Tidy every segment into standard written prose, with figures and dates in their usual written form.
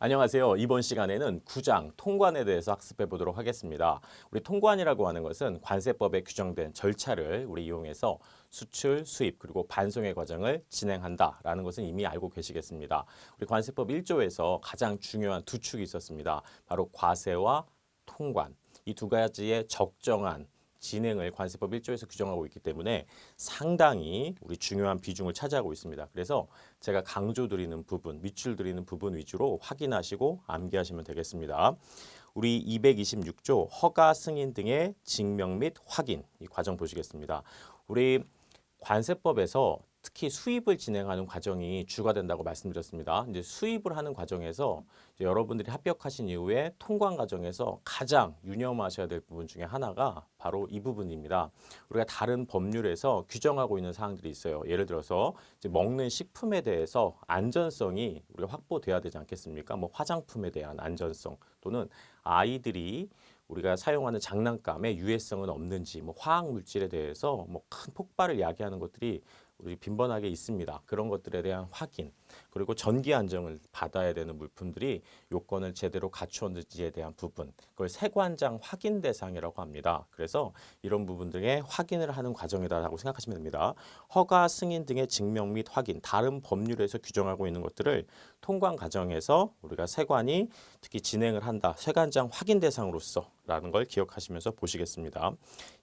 안녕하세요. 이번 시간에는 구장, 통관에 대해서 학습해 보도록 하겠습니다. 우리 통관이라고 하는 것은 관세법에 규정된 절차를 우리 이용해서 수출, 수입, 그리고 반송의 과정을 진행한다라는 것은 이미 알고 계시겠습니다. 우리 관세법 1조에서 가장 중요한 두 축이 있었습니다. 바로 과세와 통관. 이 두 가지의 적정한 진행을 관세법 1조에서 규정하고 있기 때문에 상당히 우리 중요한 비중을 차지하고 있습니다. 그래서 제가 강조드리는 부분, 밑줄드리는 부분 위주로 확인하시고 암기하시면 되겠습니다. 우리 226조 허가 승인 등의 증명 및 확인 이 과정 보시겠습니다. 우리 관세법에서 특히 수입을 진행하는 과정이 주가 된다고 말씀드렸습니다. 이제 수입을 하는 과정에서 이제 여러분들이 합격하신 이후에 통관 과정에서 가장 유념하셔야 될 부분 중에 하나가 바로 이 부분입니다. 우리가 다른 법률에서 규정하고 있는 사항들이 있어요. 예를 들어서 이제 먹는 식품에 대해서 안전성이 우리가 확보돼야 되지 않겠습니까? 뭐 화장품에 대한 안전성 또는 아이들이 우리가 사용하는 장난감의 유해성은 없는지, 뭐 화학 물질에 대해서 뭐 큰 폭발을 야기하는 것들이 우리 빈번하게 있습니다. 그런 것들에 대한 확인, 그리고 전기 안정을 받아야 되는 물품들이 요건을 제대로 갖추었는지에 대한 부분, 그걸 세관장 확인 대상이라고 합니다. 그래서 이런 부분들의 확인을 하는 과정이다라고 생각하시면 됩니다. 허가, 승인 등의 증명 및 확인, 다른 법률에서 규정하고 있는 것들을 통관 과정에서 우리가 세관이 특히 진행을 한다. 세관장 확인 대상으로서 라는 걸 기억하시면서 보시겠습니다.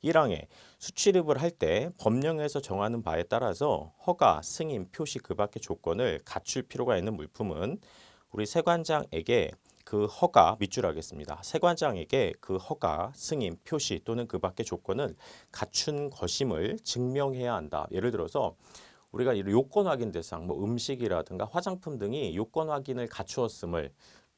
1항에 수출입을 할 때 법령에서 정하는 바에 따라서 허가, 승인, 표시 그 밖의 조건을 갖출 필요가 있는 물품은 우리 세관장에게 그 허가, 밑줄 하겠습니다. 세관장에게 그 허가, 승인, 표시 또는 그 밖의 조건을 갖춘 것임을 증명해야 한다. 예를 들어서 우리가 이 요건 확인 대상, 뭐 음식이라든가 화장품 등이 요건 확인을 갖추었음을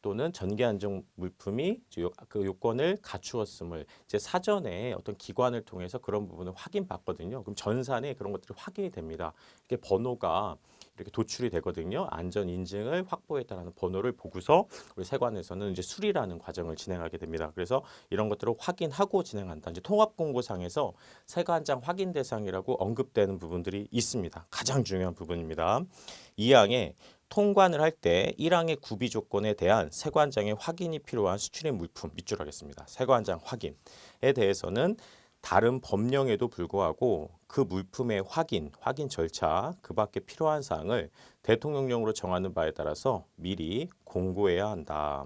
또는 전기 안정 물품이 그 요건을 갖추었음을 이제 사전에 어떤 기관을 통해서 그런 부분을 확인받거든요. 그럼 전산에 그런 것들이 확인이 됩니다. 이게 번호가 이렇게 도출이 되거든요. 안전 인증을 확보했다라는 번호를 보고서 우리 세관에서는 이제 수리라는 과정을 진행하게 됩니다. 그래서 이런 것들을 확인하고 진행한다. 이제 통합공고상에서 세관장 확인 대상이라고 언급되는 부분들이 있습니다. 가장 중요한 부분입니다. 2항에 통관을 할 때 1항의 구비 조건에 대한 세관장의 확인이 필요한 수출입 물품 밑줄 하겠습니다. 세관장 확인에 대해서는 다른 법령에도 불구하고 그 물품의 확인 절차, 그 밖에 필요한 사항을 대통령령으로 정하는 바에 따라서 미리 공고해야 한다.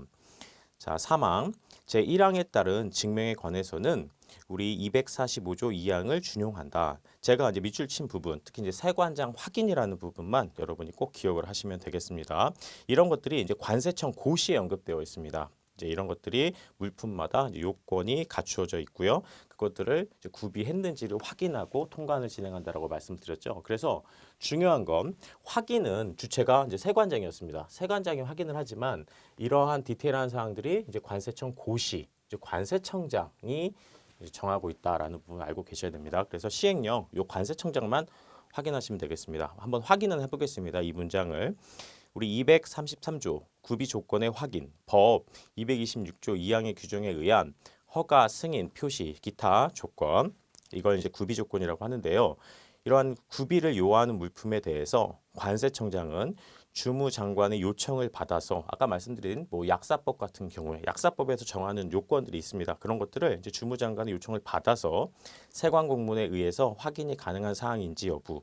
자, 3항 제1항에 따른 증명에 관해서는 우리 245조 2항을 준용한다. 제가 이제 밑줄 친 부분, 특히 이제 세관장 확인이라는 부분만 여러분이 꼭 기억을 하시면 되겠습니다. 이런 것들이 이제 관세청 고시에 언급되어 있습니다. 이제 이런 것들이 물품마다 이제 요건이 갖추어져 있고요. 그것들을 이제 구비했는지를 확인하고 통관을 진행한다라고 말씀드렸죠. 그래서 중요한 건 확인은 주체가 이제 세관장이었습니다. 세관장이 확인을 하지만 이러한 디테일한 사항들이 이제 관세청 고시, 이제 관세청장이 정하고 있다라는 부분 알고 계셔야 됩니다. 그래서 시행령 요 관세청장만 확인하시면 되겠습니다. 한번 확인을 해보겠습니다. 이 문장을 우리 233조 구비 조건의 확인 법 226조 2항의 규정에 의한 허가, 승인, 표시, 기타 조건 이걸 이제 구비 조건이라고 하는데요. 이러한 구비를 요하는 물품에 대해서 관세청장은 주무장관의 요청을 받아서 아까 말씀드린 뭐 약사법 같은 경우에 약사법에서 정하는 요건들이 있습니다. 그런 것들을 이제 주무장관의 요청을 받아서 세관공문에 의해서 확인이 가능한 사항인지 여부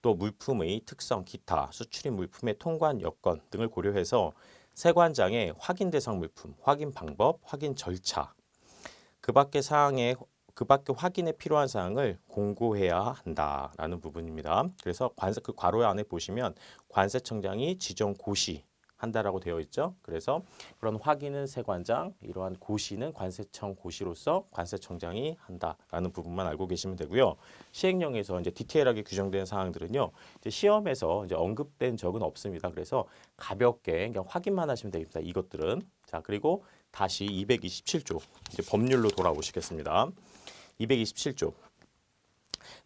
또 물품의 특성, 기타, 수출입 물품의 통관 여건 등을 고려해서 세관장의 확인 대상 물품, 확인 방법, 확인 절차, 그 밖의 사항에 그 밖에 확인에 필요한 사항을 공고해야 한다라는 부분입니다. 그래서 관세 그 괄호 안에 보시면 관세청장이 지정 고시 한다라고 되어 있죠. 그래서 그런 확인은 세관장, 이러한 고시는 관세청 고시로서 관세청장이 한다라는 부분만 알고 계시면 되고요. 시행령에서 이제 디테일하게 규정된 사항들은요. 이제 시험에서 이제 언급된 적은 없습니다. 그래서 가볍게 그냥 확인만 하시면 됩니다. 이것들은 자 그리고 다시 227조 이제 법률로 돌아오시겠습니다. 227조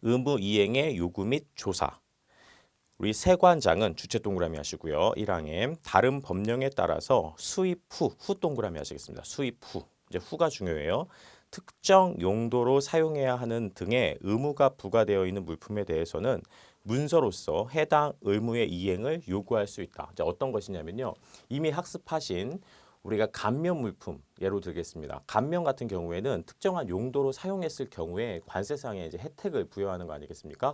의무 이행의 요구 및 조사 우리 세관장은 주체 동그라미 하시고요. 1항에 다른 법령에 따라서 수입 후 동그라미 하시겠습니다. 수입 후 이제 후가 중요해요. 특정 용도로 사용해야 하는 등의 의무가 부과되어 있는 물품에 대해서는 문서로서 해당 의무의 이행을 요구할 수 있다. 자, 어떤 것이냐면요. 이미 학습하신 우리가 감면 물품 예로 들겠습니다. 감면 같은 경우에는 특정한 용도로 사용했을 경우에 관세상의 이제 혜택을 부여하는 거 아니겠습니까?